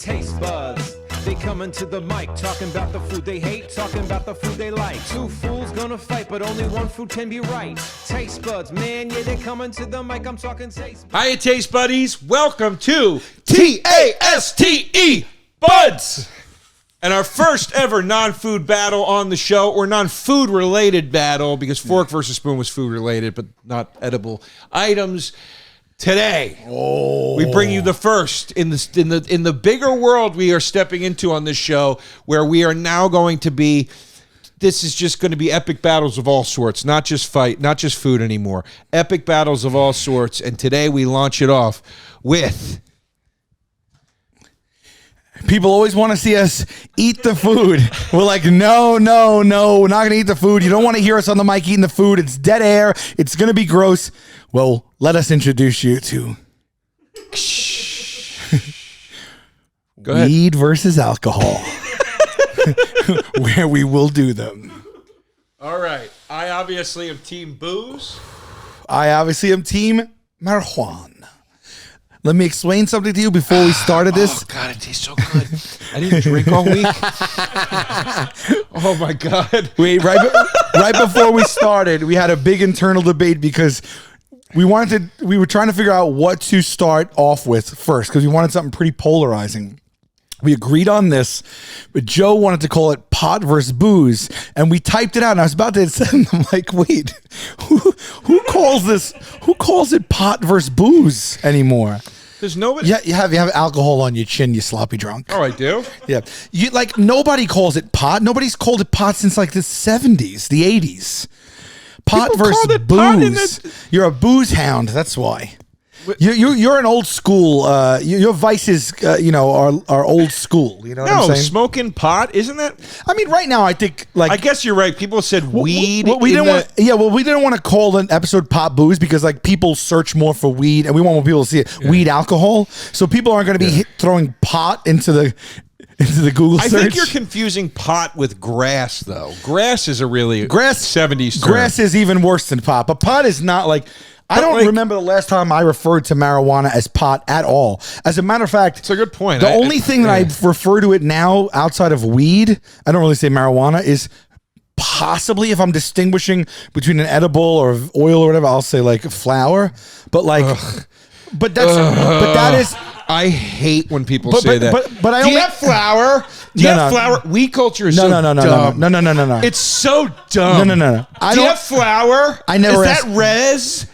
Taste buds, they coming to the mic, talking about the food they hate, talking about the food they like. Two fools gonna fight, but only one food can be right. Taste buds, man, yeah, they coming to the mic. I'm talking taste buds. Hiya, taste buddies. Welcome to TASTE Buds. And our first ever non-food battle on the show, or non-food related battle, because Fork versus Spoon was food related, but not edible items. Today, we bring you the first in the bigger world we are stepping into on this show, where we are now going to be. This is just going to be epic battles of all sorts, not just food anymore. Epic battles of all sorts, and today we launch it off with. People always want to see us eat the food. We're like, no, we're not going to eat the food. You don't want to hear us on the mic eating the food. It's dead air. It's going to be gross. Well, let us introduce you to Go ahead. Weed versus alcohol, where we will do them. All right. I obviously am team booze. I obviously am team marijuana. Let me explain something to you before we started this. Oh, God, it tastes so good. I didn't drink all week. Oh, my God. Wait, right before we started, we had a big internal debate because we were trying to figure out what to start off with first because we wanted something pretty polarizing. We agreed on this, but Joe wanted to call it pot versus booze, and we typed it out, and I was about to send them like, wait, who calls it pot versus booze anymore? There's nobody. Yeah, you have alcohol on your chin, you sloppy drunk. Oh, I do? Yeah. Nobody calls it pot. Nobody's called it pot since like the 70s, the 80s. Pot People versus called it pot in booze. You're a booze hound, that's why. You're an old school. Your vices, are old school. You know what I'm saying? Smoking pot, isn't that? I mean, right now, I think like I guess you're right. People said weed. we didn't want to call an episode pot booze because like people search more for weed, and we want more people to see it. Yeah. Weed alcohol, so people aren't going to be throwing pot into the Google search. I think you're confusing pot with grass, though. Grass is a really 70s term. Grass is even worse than pot, but pot is not like. I don't remember the last time I referred to marijuana as pot at all. As a matter of fact, it's a good point. The only thing that I refer to it now outside of weed, I don't really say marijuana, is possibly if I'm distinguishing between an edible or oil or whatever, I'll say like flour. But like, but that is. I hate when people say that. But I do you have flour? Do you have flour? Weed culture is so dumb. No. It's so dumb. No. Do you have flour? I never. Is that res?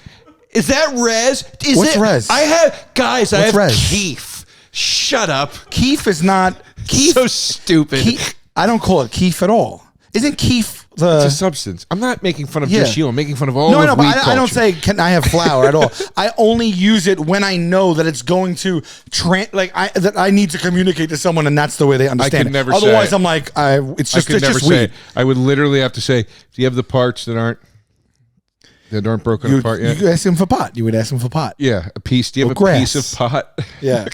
Is that res? What's res? I have res? keef. Shut up. Keef is not keef. So stupid. I don't call it keef at all. Isn't keef it's a substance? I'm not making fun of just you. I'm making fun of all of weed culture. I don't say can I have flour at all. I only use it when I know that it's going to that I need to communicate to someone, and that's the way they understand. I could never Otherwise, say I'm like, it's just weed. I would literally have to say, do you have the parts that aren't broken apart yet? You ask him for pot. You would ask him for pot. Yeah, a piece. Do you have a piece of pot? Yeah.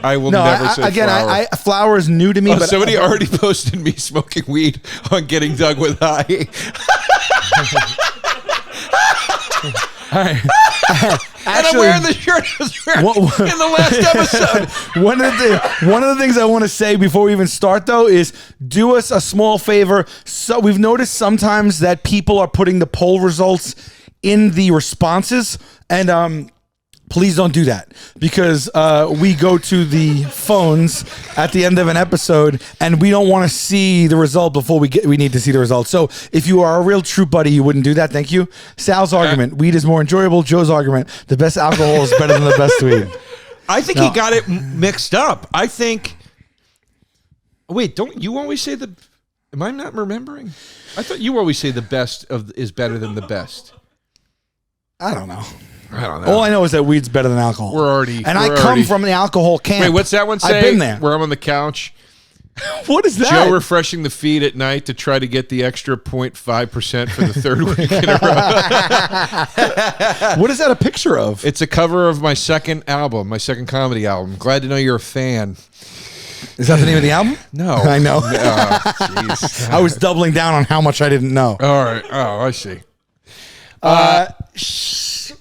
I will never say flour. Flour is new to me. But somebody already posted me smoking weed on Getting Dug with High. And I'm wearing the shirt I was wearing in the last episode. One of the things I want to say before we even start, though, is do us a small favor. So we've noticed sometimes that people are putting the poll results in the responses, and please don't do that because we go to the phones at the end of an episode and we don't want to see the result before we need to see the result. So if you are a real true buddy, you wouldn't do that. Thank you. Sal's argument, weed is more enjoyable. Joe's argument, the best alcohol is better than the best weed. I think he got it mixed up. I think. Wait, don't you always say the? Am I not remembering? I thought you always say the best is better than the best. I don't know. All I know is that weed's better than alcohol. I come from the alcohol camp. Wait, what's that one say? I've been there. Where I'm on the couch. What is that? Joe refreshing the feed at night to try to get the extra 0.5% for the third week in a row. What is that a picture of? It's a cover of my second comedy album. Glad to know you're a fan. Is that the name of the album? No. I know. Jeez. I was doubling down on how much I didn't know. All right. Oh, I see.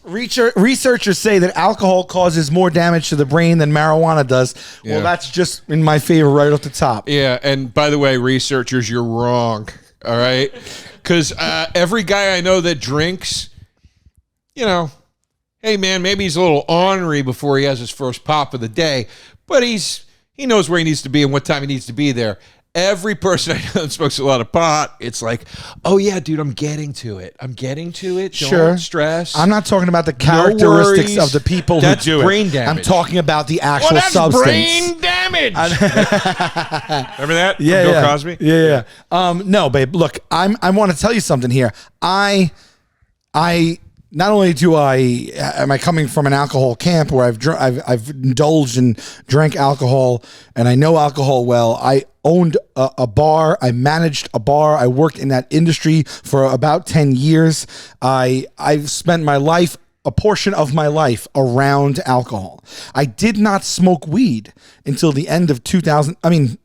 Researchers say that alcohol causes more damage to the brain than marijuana does. Yeah. Well, that's just in my favor right off the top. Yeah, and by the way, researchers, you're wrong. All right, because every guy I know that drinks, you know, hey man, maybe he's a little ornery before he has his first pop of the day, but he knows where he needs to be and what time he needs to be there. Every person I know that smokes a lot of pot, it's like, oh yeah, dude, I'm getting to it. Don't stress. I'm not talking about the characteristics of the people who do it. Brain damage. I'm talking about the actual that's substance. brain damage. Remember that? Yeah, From Bill yeah. Cosby? Yeah. No, babe. Look, I want to tell you something here. I not only am I coming from an alcohol camp where I've indulged and drank alcohol and I know alcohol well. I owned a bar. I managed a bar. I worked in that industry for about 10 years. I've spent a portion of my life around alcohol. I did not smoke weed until the end of 2000. I mean,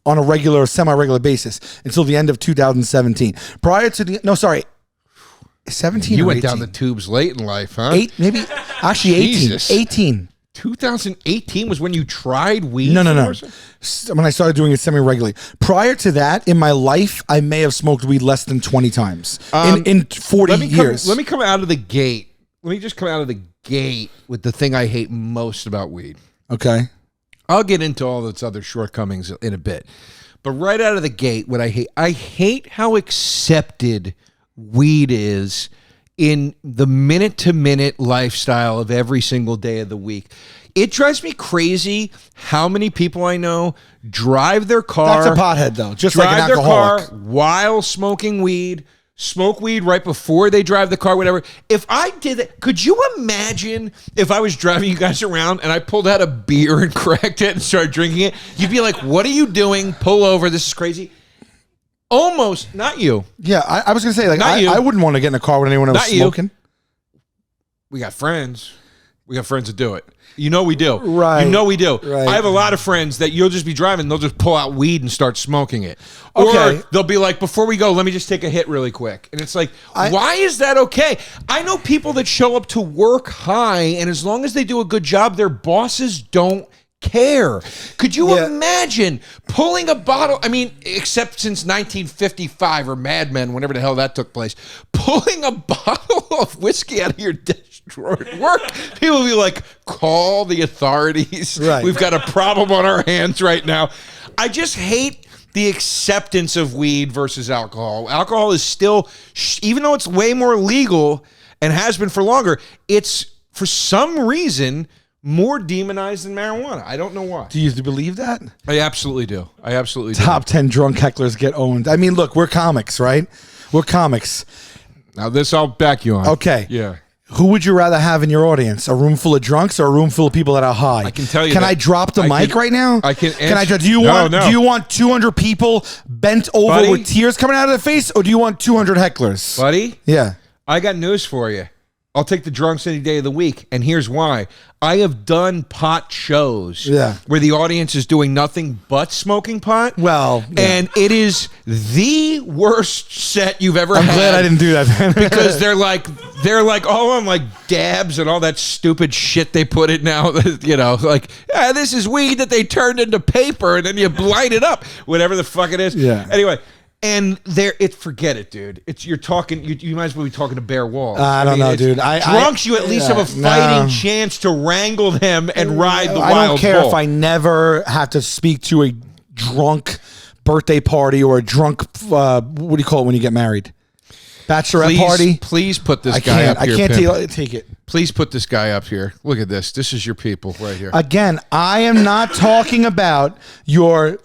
on a regular or semi-regular basis until the end of 2017. Prior to 17 You or went 18? down the tubes late in life, huh? 18. Jesus. 18. 2018 was when you tried weed? No. DeRosa? When I started doing it semi-regularly. Prior to that, in my life, I may have smoked weed less than 20 times in 40 years. Let me come out of the gate. Let me just come out of the gate with the thing I hate most about weed. Okay. I'll get into all its other shortcomings in a bit. But right out of the gate, what I hate how accepted weed is in the minute-to-minute lifestyle of every single day of the week. It drives me crazy how many people I know drive their car. That's a pothead, though. Just like an drive their car alcoholic. while smoking weed, smoke weed right before they drive the car, whatever. If I did that, could you imagine if I was driving you guys around and I pulled out a beer and cracked it and started drinking it? You'd be like, what are you doing? Pull over. This is crazy. Almost, not you. Yeah, I was going to say, like, I wouldn't want to get in a car with anyone else smoking. We got friends. We got friends that do it. You know we do. Right. You know we do. Right. I have a lot of friends that you'll just be driving, they'll just pull out weed and start smoking it. Okay. Or they'll be like, before we go, let me just take a hit really quick. And it's like, why is that okay? I know people that show up to work high, and as long as they do a good job, their bosses don't care. Could you imagine pulling a bottle? I mean, except since 1955 or Mad Men, whenever the hell that took place, pulling a bottle of whiskey out of your desk drawer at work. People will be like, call the authorities. Right. We've got a problem on our hands right now. I just hate the acceptance of weed versus alcohol. Alcohol is still, even though it's way more legal and has been for longer, it's for some reason more demonized than marijuana. I don't know why. Do you believe that? I absolutely do. Top 10 drunk hecklers get owned. I mean, look, we're comics, right? We're comics. Now this I'll back you on. Okay. Yeah. Who would you rather have in your audience? A room full of drunks or a room full of people that are high? I can tell you Can that I drop the mic right now? I can Can I? answer- Do you want 200 people bent over Buddy? with tears coming out of their face, or do you want 200 hecklers? Buddy, Yeah. I got news for you. I'll take the drunks any day of the week, and here's why. I have done pot shows where the audience is doing nothing but smoking pot. Well, yeah. And it is the worst set you've ever had. I'm glad I didn't do that. Because they're like all on like dabs and all that stupid shit they put it now. You know, like this is weed that they turned into paper and then you light it up, whatever the fuck it is. Yeah. Anyway. And forget it, dude. You're talking. You might as well be talking to bare walls. I don't know, dude. Drunks, you at least have a fighting chance to wrangle them and ride the wild bull. I don't care if I never have to speak to a drunk birthday party or a drunk. What do you call it when you get married? Bachelorette party. Please put this guy up here. I can't take it. Please put this guy up here. Look at this. This is your people right here. Again, I am not talking about your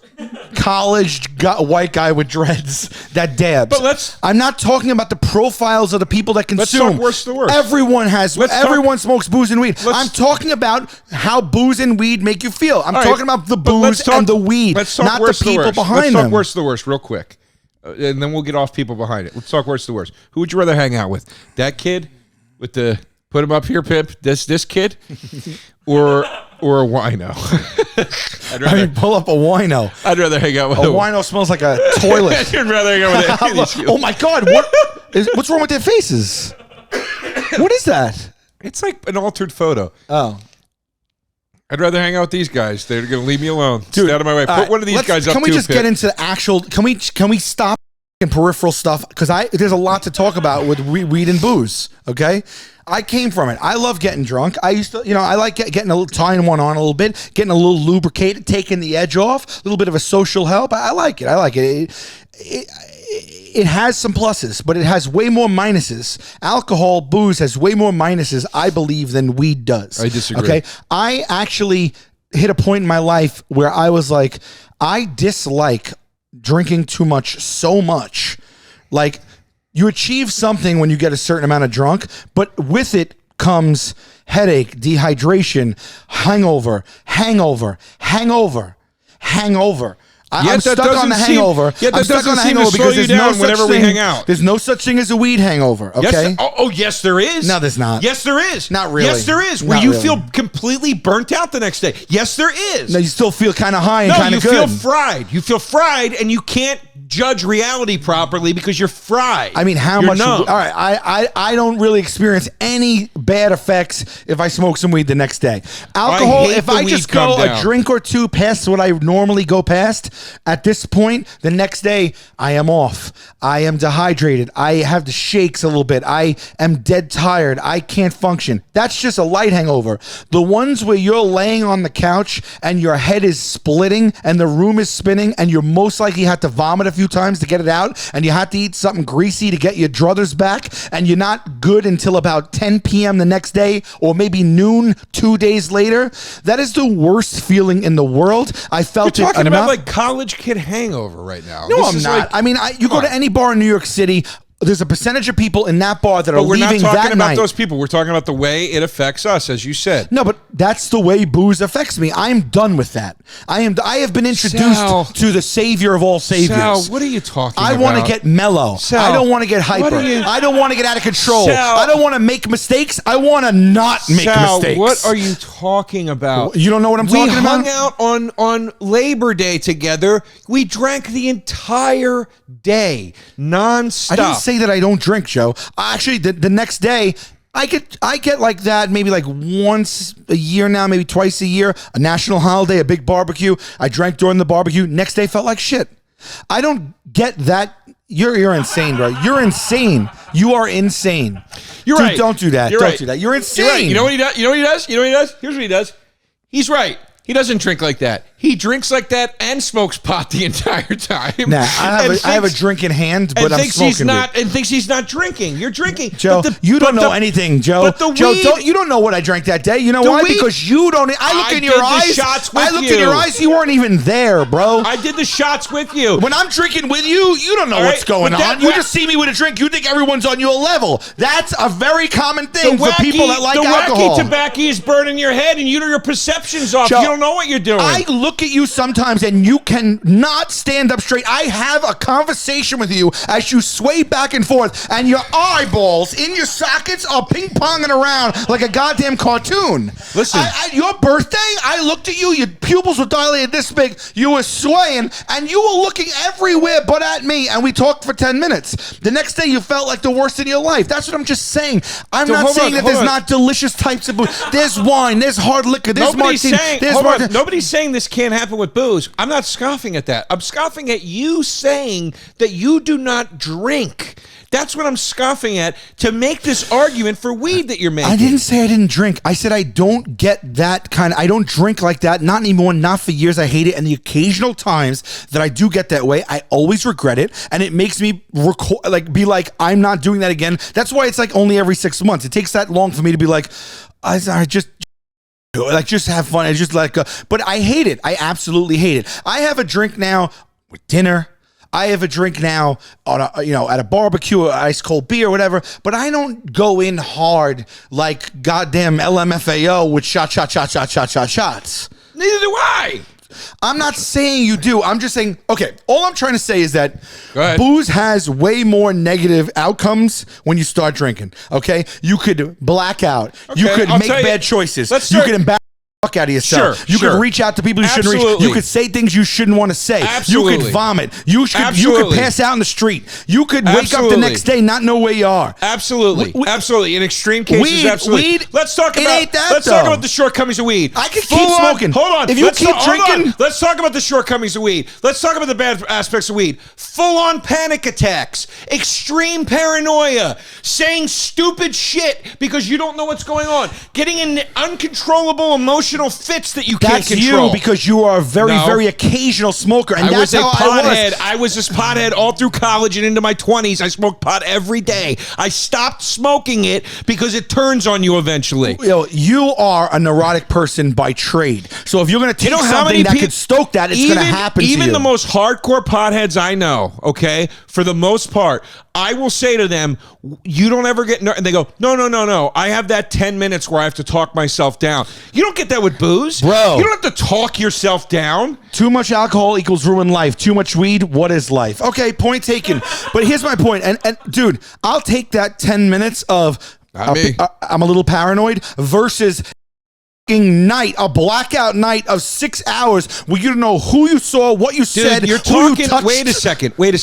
college white guy with dreads that dabs. But I'm not talking about the profiles of the people that consume. Let's talk worst to worst. Everyone smokes booze and weed. I'm talking about how booze and weed make you feel. I'm talking about the booze and the weed, not the people behind them. Let's talk worst to the worst real quick. And then we'll get off people behind it. Let's talk worst to the worst. Who would you rather hang out with? That kid with the put him up here, pimp. This kid, or a wino. Pull up a wino. I'd rather hang out with a wino. Smells like a toilet. I'd rather hang out with Oh my God! What's wrong with their faces? What is that? It's like an altered photo. Oh. I'd rather hang out with these guys. They're going to leave me alone. Dude, Stay out of my way. Put one of these guys up. Can we just get into the actual? Can we stop peripheral stuff? Because there's a lot to talk about with weed and booze. Okay, I came from it. I love getting drunk. I used to, I like getting a little, tying one on a little bit, getting a little lubricated, taking the edge off, a little bit of a social help. I like it. I like it. It has some pluses, but it has way more minuses. Alcohol, booze has way more minuses, I believe, than weed does. I disagree. Okay, I actually hit a point in my life where I was like, I dislike drinking too much so much. Like, you achieve something when you get a certain amount of drunk, but with it comes headache, dehydration, hangover. I'm stuck on the hangover. I'm stuck on the hangover because there's no such thing. We hang out. There's no such thing as a weed hangover. Okay. Yes, yes, there is. No, there's not. Yes, there is. Not really. Yes, there is. Where you feel completely burnt out the next day. Yes, there is. No, you still feel kind of high and kind of good. No, you feel fried. You feel fried, and you can't judge reality properly because you're fried. I mean, how much? All right, I don't really experience any bad effects if I smoke some weed the next day. Alcohol, if I just go a drink or two past what I normally go past, at this point, the next day, I am off. I am dehydrated. I have the shakes a little bit. I am dead tired. I can't function. That's just a light hangover. The ones where you're laying on the couch and your head is splitting and the room is spinning and you're most likely have to vomit a few times to get it out and you have to eat something greasy to get your druthers back and you're not good until about 10 p.m. the next day or maybe noon 2 days later, that is the worst feeling in the world. I felt You're talking about like college kid hangover right now. No, I'm not. I mean, you go to any bar in New York City, there's a percentage of people in that bar that are leaving that night. But we're not talking about those people. We're talking about the way it affects us, as you said. No, but that's the way booze affects me. I am done with that. I have been introduced to the savior of all saviors. Sal, what are you talking about? I want to get mellow. Sal, I don't want to get hyper. I don't want to get out of control. Sal, I don't want to make mistakes. I want to not make mistakes. What are you talking about? You don't know what I'm talking about? We hung out on Labor Day together. We drank the entire day, nonstop. I didn't say that I don't drink, Joe. Actually, the next day, I get like that maybe like once a year now, maybe twice a year, a national holiday, a big barbecue. I drank during the barbecue. Next day felt like shit. I don't get that. You're insane, bro. You're insane. You are insane. You're Dude, right. Don't do that. Don't do that. You're insane. You're right. You know what he does? You know what he does? You know what he does? Here's what he does. He's right. He doesn't drink like that. He drinks like that and smokes pot the entire time. Nah, I have a drink in hand, but I'm smoking and thinks he's not drinking. You're drinking. Joe, you don't know anything, Joe. You don't know what I drank that day. You know why? Because you don't. I look in your eyes. I looked in your eyes. You weren't even there, bro. I did the shots with you. When I'm drinking with you, you don't know what's going on. You just see me with a drink. You think everyone's on your level. That's a very common thing for people that like alcohol. The wacky tobacco is burning your head, and your perception's off. Joe, you don't know what you're doing. I look at you sometimes and you cannot stand up straight. I have a conversation with you as you sway back and forth and your eyeballs in your sockets are ping-ponging around like a goddamn cartoon. Listen. Your birthday, I looked at you, your pupils were dilated this big, you were swaying and you were looking everywhere but at me and we talked for 10 minutes. The next day you felt like the worst in your life. That's what I'm just saying. I'm not saying that there's not delicious types of booze. There's wine, there's hard liquor, there's martini. Nobody's saying this can't happen with booze. I'm not scoffing at that. I'm scoffing at you saying that you do not drink. That's what I'm scoffing at to make this argument for weed that you're making. I didn't say I didn't drink. I said I don't get that kind of, I don't drink like that. Not anymore, not for years. I hate it. And the occasional times that I do get that way, I always regret it. And it makes me be like, I'm not doing that again. That's why it's like only every 6 months. It takes that long for me to be like, I just have fun. I just but I hate it. I absolutely hate it. I have a drink now with dinner. I have a drink now on at a barbecue, ice cold beer, whatever. But I don't go in hard like goddamn LMFAO with shots. Neither do I. I'm not saying you do. I'm just saying, okay, all I'm trying to say is that booze has way more negative outcomes when you start drinking, okay? You could black out. Okay, you could make bad choices. You could embarrass fuck out of yourself. Sure, You sure. could reach out to people you shouldn't reach. Absolutely. You could say things you shouldn't want to say. Absolutely. You could vomit. You could Absolutely. pass out in the street. You could wake up the Absolutely. next day not know where you are. Absolutely, absolutely. In extreme cases, Weed- absolutely. weed, let's talk it about. ain't that, let's talk though. about the shortcomings of weed. I could Full keep on- smoking. Hold on. If you Let's keep hold on. drinking- Let's talk about the shortcomings of weed. Let's talk about the bad aspects of weed. Full-on panic attacks, extreme paranoia, saying stupid shit because you don't know what's going on, getting in uncontrollable emotional fits that you can't That's control. you because you are a very, No. very occasional smoker. And I that's was a how pothead. I was this pothead all through college and into my 20s. I smoked pot every day. I stopped smoking it because it turns on you eventually. You are a neurotic person by trade. So if you're going to take something that could stoke that, it's going to happen to you. Even the most hardcore potheads I know, okay, for the most part, I will say to them, you don't ever get, and they go, no. I have that 10 minutes where I have to talk myself down. You don't get that with booze. Bro. You don't have to talk yourself down. Too much alcohol equals ruin life. Too much weed, what is life? Okay, point taken. But here's my point. And dude, I'll take that 10 minutes of Not me. I'm a little paranoid versus night, a blackout night of 6 hours where you don't know who you saw, what you Dude, said, you're who talking. you touched. Wait a second. You're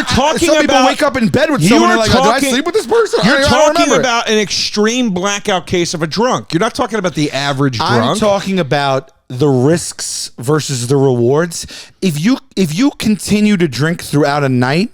talking some people about- wake up in bed with You someone are and they're like, talking- did I sleep with this person? You're I don't talking remember. about an extreme blackout case of a drunk. You're not talking about the average drunk. I'm talking about the risks versus the rewards. If you continue to drink throughout a night,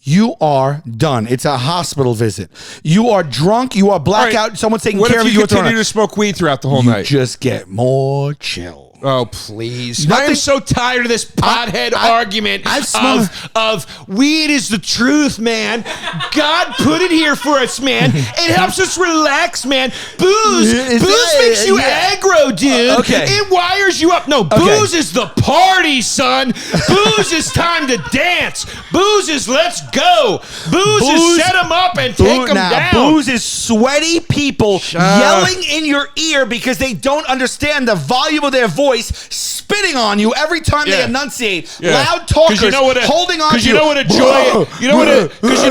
you are done. It's a hospital visit. You are drunk. You are blackout. All right, Someone's taking what care if of you you. continue to smoke weed throughout the whole You night? just get more chill. Oh, please. Nothing- I am so tired of this pothead argument I've smoked- of weed is the truth, man. God put it here for us, man. It helps us relax, man. Booze makes you aggro, dude. Okay. It wires you up. No, booze is the party, son. Booze is time to dance. Booze is let's go. Booze is set them up and take them down. Booze is sweaty people yelling in your ear because they don't understand the volume of their voice, spitting on you every time they enunciate. Loud talkers holding on to you. You know what a joy. You know what a. Because you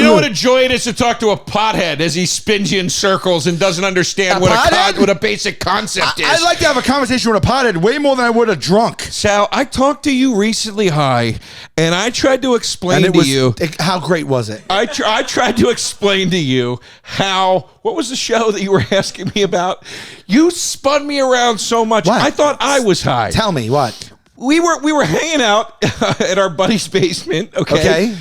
know what a joy it is to talk to a pothead as he spins you in circles and doesn't understand what a basic concept is. I'd like to have a conversation with a pothead way more than I would a drunk. Sal, I talked to you recently, and I tried to explain to you. How great was it? I tried to explain to you how. What was the show that you were asking me about? You spun me around so much. What? I thought I was high. Tell me what. We were hanging out at our buddy's basement, okay?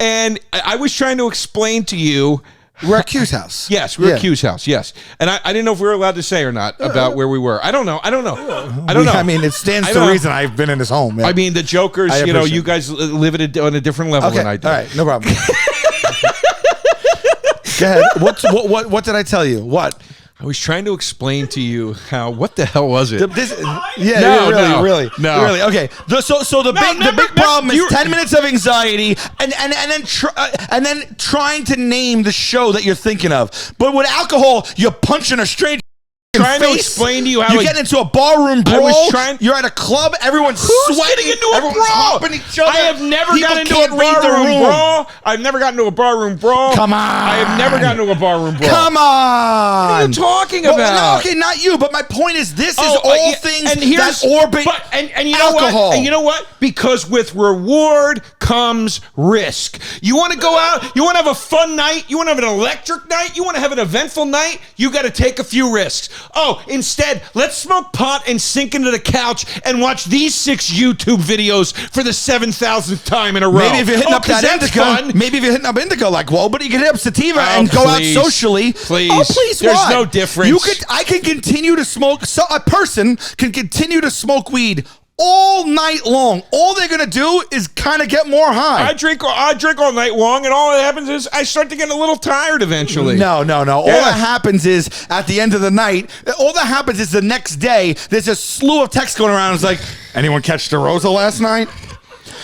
And I was trying to explain to you. We're at Q's house. Yes, we were at Q's house, yes. And I didn't know if we were allowed to say or not about where we were. I don't know. I don't know. I mean, it stands to reason I've been in his home. Yeah. I mean, the jokers, you guys live on a different level than I do. All right, no problem. Go ahead. What did I tell you? What? I was trying to explain to you how. What the hell was it? Really. Okay. So the big problem is you- 10 minutes of anxiety and then trying to name the show that you're thinking of. But with alcohol, you're punching a stranger. Trying to face. explain to you how you get into a barroom brawl. You're at a club. Everyone's sweating into a everyone's brawl. humping each other. I have never People gotten into can't a read the barroom room. brawl. I've never gotten into a barroom brawl. Come on. I have never gotten into a barroom brawl. Come on. What are you talking Well, about? no, okay, not you, but my point is this is all things that orbit and you know alcohol. what? And you know what? Because with reward comes risk. You want to go out, you want to have a fun night, you want to have an electric night, you want to have an eventful night, you got to take a few risks. Oh, instead, let's smoke pot and sink into the couch and watch these 6 YouTube videos for the 7,000th time in a row. Maybe if you're hitting up that indica, maybe if you're hitting up indica like well, but you can hit up sativa and go out socially. Please. Oh, please, There's why? no difference. I can continue to smoke. So a person can continue to smoke weed all night long. All they're gonna do is kind of get more high. I drink all night long, and all that happens is I start to get a little tired eventually. No. All that happens is at the end of the night, all that happens is the next day, there's a slew of texts going around. It's like, anyone catch DeRosa last night?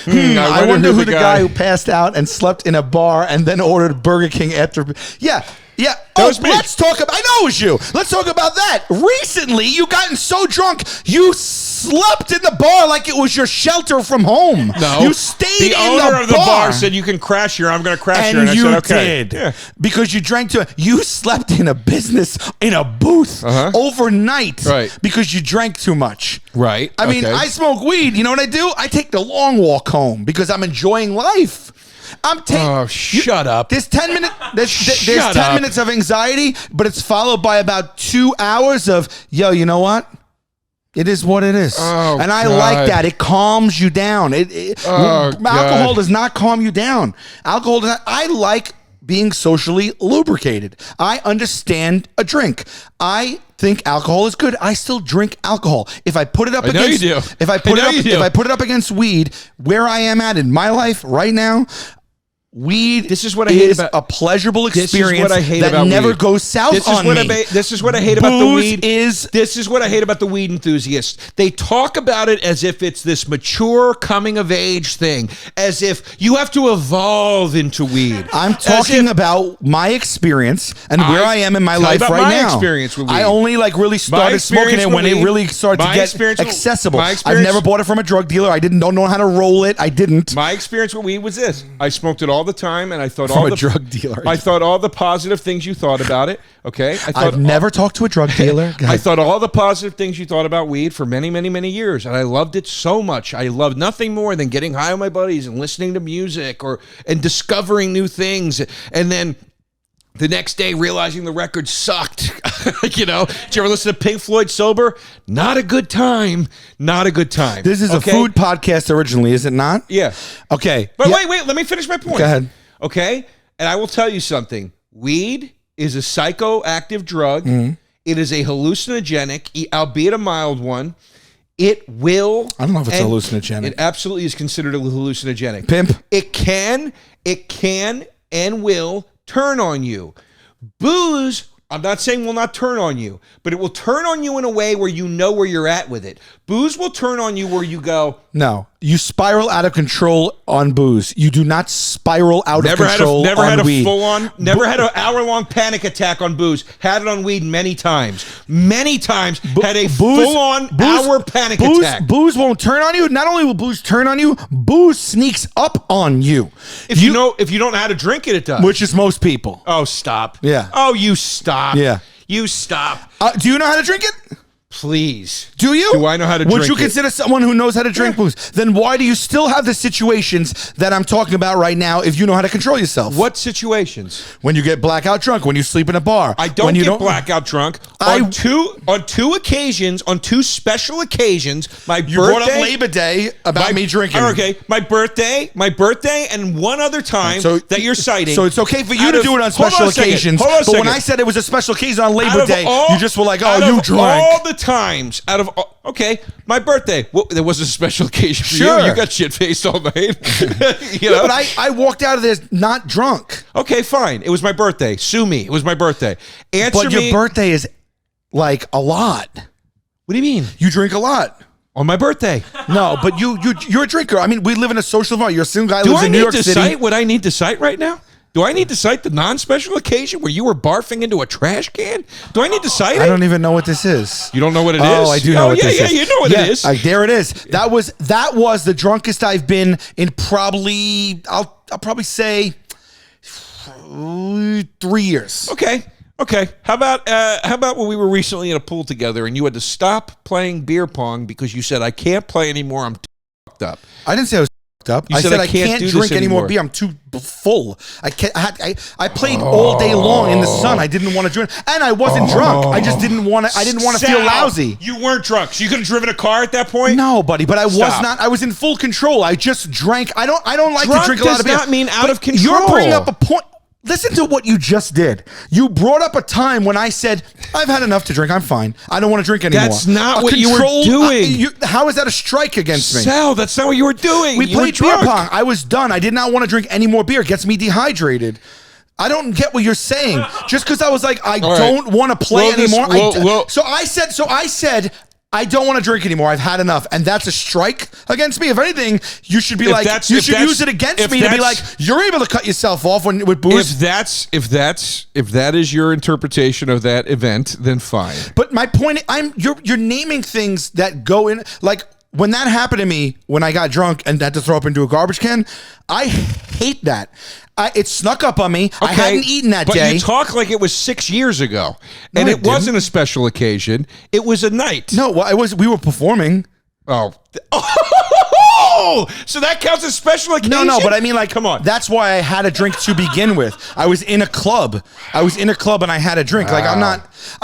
I wonder who the guy who passed out and slept in a bar and then ordered Burger King after. Yeah. Let's talk about. I know it was you. Let's talk about that. Recently, you gotten so drunk, you slept in the bar like it was your shelter from home. No. You stayed in the bar. The owner of the bar said, you can crash here. I'm going to crash here. And you I said, okay. did. Yeah. Because you drank too. You slept in a business, in a booth overnight. Right. Because you drank too much. Right. I mean, I smoke weed. You know what I do? I take the long walk home because I'm enjoying life. I'm taking. Oh, shut up. There's 10 minutes. There's 10 minutes of anxiety, but it's followed by about 2 hours of, yo, you know what? It is what it is. Oh, and I God. like that. It calms you down. Alcohol does not calm you down. Alcohol does not. I like being socially lubricated. I understand a drink. I think alcohol is good. I still drink alcohol. If I put it up against, if I put it up against weed, where I am at in my life right now, weed this is what I hate about a pleasurable experience this is what I hate that about never weed. goes south This is on what me. This is what I hate about the weed. This is what I hate about the weed enthusiasts. They talk about it as if it's this mature coming of age thing, as if you have to evolve into weed. I'm talking about my experience and where I am in my life right now. Experience with weed. I only really started smoking it when it really started to get accessible. I've never bought it from a drug dealer. I don't know how to roll it. I didn't. My experience with weed was this: I smoked it all the time, and I thought from a drug dealer. I thought all the positive things you thought about it. Okay, I've never talked to a drug dealer. I thought all the positive things you thought about weed for many, many, many years, and I loved it so much. I loved nothing more than getting high with my buddies and listening to music and discovering new things, and then the next day realizing the record sucked. You know, did you ever listen to Pink Floyd sober? Not a good time. Not a good time. This is a food podcast originally, is it not? Yeah. Okay. But wait, let me finish my point. Go ahead. Okay? And I will tell you something. Weed is a psychoactive drug. Mm-hmm. It is a hallucinogenic, albeit a mild one. It will... I don't know if it's hallucinogenic. It absolutely is considered a hallucinogenic. Pimp. It can and will turn on you. Booze, I'm not saying will not turn on you, but it will turn on you in a way where you know where you're at with it. Booze will turn on you where you go... No, you spiral out of control on booze. You do not spiral out of control never on had a weed. Never had an hour-long panic attack on booze. Had it on weed many times. Many times had a full-on hour panic attack. Booze won't turn on you. Not only will booze turn on you, booze sneaks up on you. If you don't know how to drink it, it does. Which is most people. Oh, stop. Yeah. Oh, you stop. Yeah. You stop. Do you know how to drink it? Please. Do you? Do I know how to drink it? Would you consider someone who knows how to drink booze? Then why do you still have the situations that I'm talking about right now if you know how to control yourself? What situations? When you get blackout drunk, when you sleep in a bar. I don't get blackout drunk. On two occasions, on two special occasions, you brought up Labor Day about me drinking. Okay, my birthday, and one other time that you're citing. So it's okay for you to do it on special occasions. But when I said it was a special occasion on Labor Day, you just were like, oh, you drank. All the times my birthday, there was a special occasion for you. You got shit faced all night. You know? But I walked out of there not drunk. Okay, fine. It was my birthday. Sue me. It was my birthday. But your birthday is like a lot. What do you mean? You drink a lot. On my birthday. No, but you're a drinker. I mean, we live in a social environment. You're a single guy who lives in New York City. Do I need to cite what I need to cite right now? Do I need to cite the non-special occasion where you were barfing into a trash can? Do I need to cite it? I don't even know what this is. You don't know what it is? Oh, I do know what this is. Yeah, you know what it is. There it is. That was the drunkest I've been in probably, I'll probably say 3 years. Okay. How about when we were recently in a pool together and you had to stop playing beer pong because you said, I can't play anymore, I'm too fucked up. I didn't say I was up. I said I can't drink any more beer. I'm too full. I played all day long in the sun. I didn't want to drink, and I wasn't drunk. I just didn't want to. I didn't want to feel lousy. You weren't drunk, so you could have driven a car at that point. No, buddy, but I was not. I was in full control. I just drank. I don't like to drink a lot of beer. Does not mean out of control. You're bringing up a point. Listen to what you just did. You brought up a time when I said, I've had enough to drink. I'm fine. I don't want to drink anymore. That's not what you were doing. How is that a strike against me? Sal, that's not what you were doing. We played beer pong. I was done. I did not want to drink any more beer. It gets me dehydrated. I don't get what you're saying. Just because I was like, I don't want to play anymore. So I said, I don't want to drink anymore. I've had enough. And that's a strike against me. If anything, you should be you should use it against me to be like, you're able to cut yourself off with booze. If that is your interpretation of that event, then fine. But my point, you're naming things that go in, like when that happened to me, when I got drunk and had to throw up into a garbage can, I hate that. It snuck up on me. Okay, I hadn't eaten that day. But you talk like it was 6 years ago, and it wasn't a special occasion. It was a night. No, well, we were performing. Oh, so that counts as special occasion? No, but I mean, like, come on. That's why I had a drink to begin with. I was in a club. And I had a drink. Like, I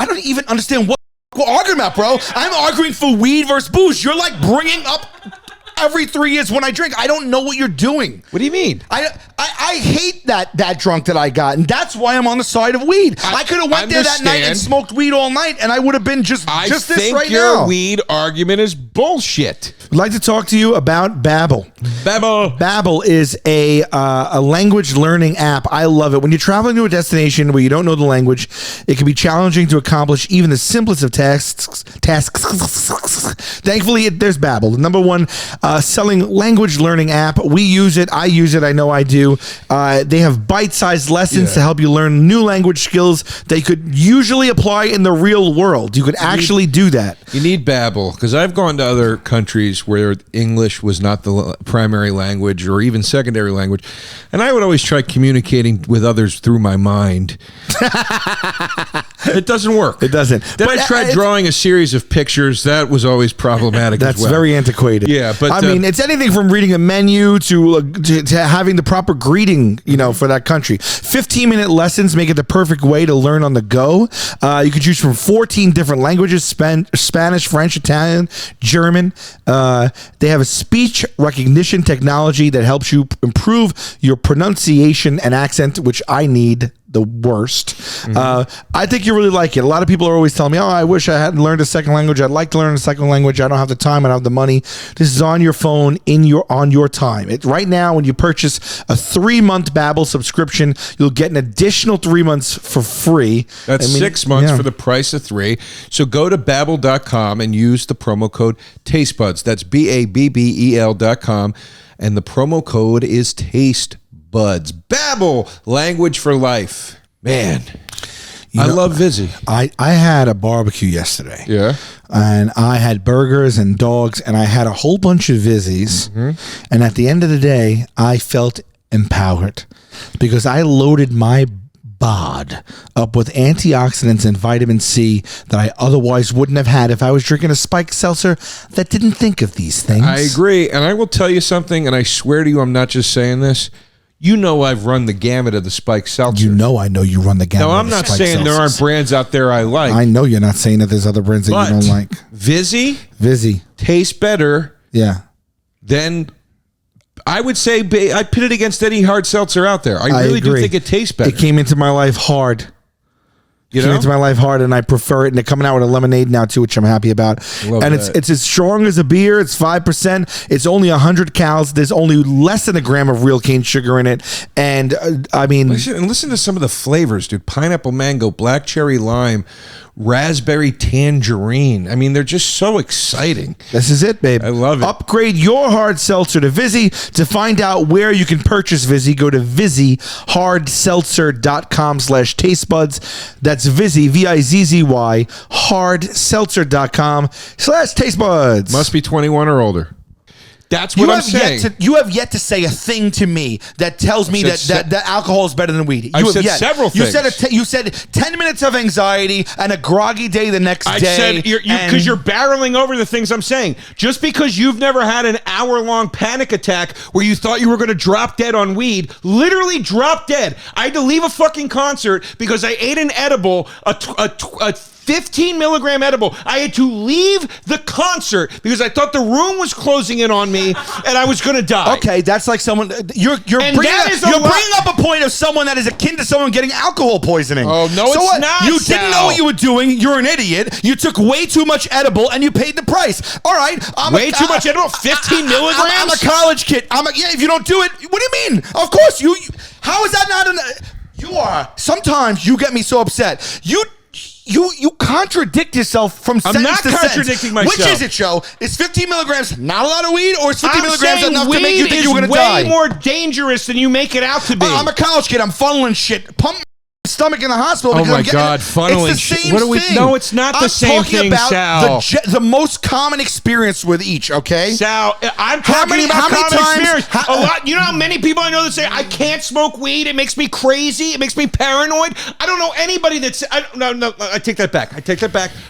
don't even understand what we're arguing about, bro. I'm arguing for weed versus booze. You're like bringing up every 3 years when I drink. I don't know what you're doing. What do you mean? I hate that drunk that I got, and that's why I'm on the side of weed. I could have went there that night and smoked weed all night, and I would have been just this right now. I think your weed argument is bullshit. I'd like to talk to you about Babbel. Babbel is a language learning app. I love it. When you're traveling to a destination where you don't know the language, it can be challenging to accomplish even the simplest of tasks. Thankfully, there's Babbel, the number one selling language learning app. We use it. I use it. I know I do. They have bite-sized lessons to help you learn new language skills that you could usually apply in the real world. You could actually do that. You need Babbel, because I've gone to other countries where English was not the primary language or even secondary language, and I would always try communicating with others through my mind. It doesn't work. It doesn't. Then I tried drawing a series of pictures. That was always problematic. That's as well. very antiquated. Yeah, but I mean, it's anything from reading a menu to having the proper greeting, for that country. 15-minute lessons make it the perfect way to learn on the go. You could choose from 14 different languages: Spanish, French, Italian, German. They have a speech recognition technology that helps you improve your pronunciation and accent, which I need the worst. I think you really like it. A lot of people are always telling me, I wish I hadn't learned a second language. I'd like to learn a second language. I don't have the time. I don't have the money. This is on your phone on your time. Right now, when you purchase a 3-month Babbel subscription, you'll get an additional 3 months for free. That's 6 months for the price of 3. So go to Babbel.com and use the promo code TasteBuds. That's BABBEL.com. And the promo code is TasteBuds. Babbel, language for life. Man, I love Vizzy. I had a barbecue yesterday. Yeah. And I had burgers and dogs, and I had a whole bunch of Vizzies. And at the end of the day, I felt empowered because I loaded my bod up with antioxidants and vitamin C that I otherwise wouldn't have had if I was drinking a spiked seltzer that didn't think of these things. I agree. And I will tell you something, and I swear to you, I'm not just saying this. You know I've run the gamut of the spiked seltzer. I know you run the gamut. No, I'm not saying there aren't brands out there I like. I know you're not saying that there's other brands that you don't like. Vizzy tastes better. Yeah. Than I would say I pit it against any hard seltzer out there. I really do think it tastes better. It came into my life hard. Came into my life hard, and I prefer it. And they're coming out with a lemonade now too, which I'm happy about. And it's as strong as a beer. It's 5%. It's only 100 calories. There's only less than a gram of real cane sugar in it. And I mean, listen to some of the flavors, dude. Pineapple, mango, black cherry, lime, raspberry, tangerine. I mean, they're just so exciting. This is it, babe. I love it. Upgrade your hard seltzer to Vizzy. To find out where you can purchase Vizzy, go to VizzyHardSeltzer.com/tastebuds. That's Vizzy, Vizzy, hardseltzer.com/tastebuds. Must be 21 or older. That's what I'm saying. You have yet to say a thing to me that tells me that alcohol is better than weed. I've said several things. You said 10 minutes of anxiety and a groggy day the next day. I said because you're barreling over the things I'm saying. Just because you've never had an hour-long panic attack where you thought you were going to drop dead on weed, literally drop dead. I had to leave a fucking concert because I ate an edible, a 15 milligram edible. I had to leave the concert because I thought the room was closing in on me and I was going to die. Okay, that's like someone you're bringing up a point of someone that is akin to someone getting alcohol poisoning. Oh no, so it's not. You didn't know what you were doing. You're an idiot. You took way too much edible and you paid the price. All right, too much edible. 15 milligrams. I'm a college kid. If you don't do it, what do you mean? Of course you. How is that not an? You are. Sometimes you get me so upset. You contradict yourself from I'm sentence not to contradicting sentence. myself. Which is it, Joe? Is 15 milligrams not a lot of weed, or is 50 I'm milligrams saying enough to make you weed think you were going is to die? way more dangerous than you make it out to be. I'm a college kid. I'm funneling shit. Pump my stomach in the hospital. Oh because my I'm getting God, it. funneling It's the shit. same What are we- thing. No, it's not the same I'm talking thing, about Sal. the most common experience with each. Okay, Sal, I'm How talking many- about how many common times- experience. how- A lot. You know how many people I know that say I can't smoke weed. It makes me crazy. It makes me paranoid. I don't know anybody that's. No. I take that back.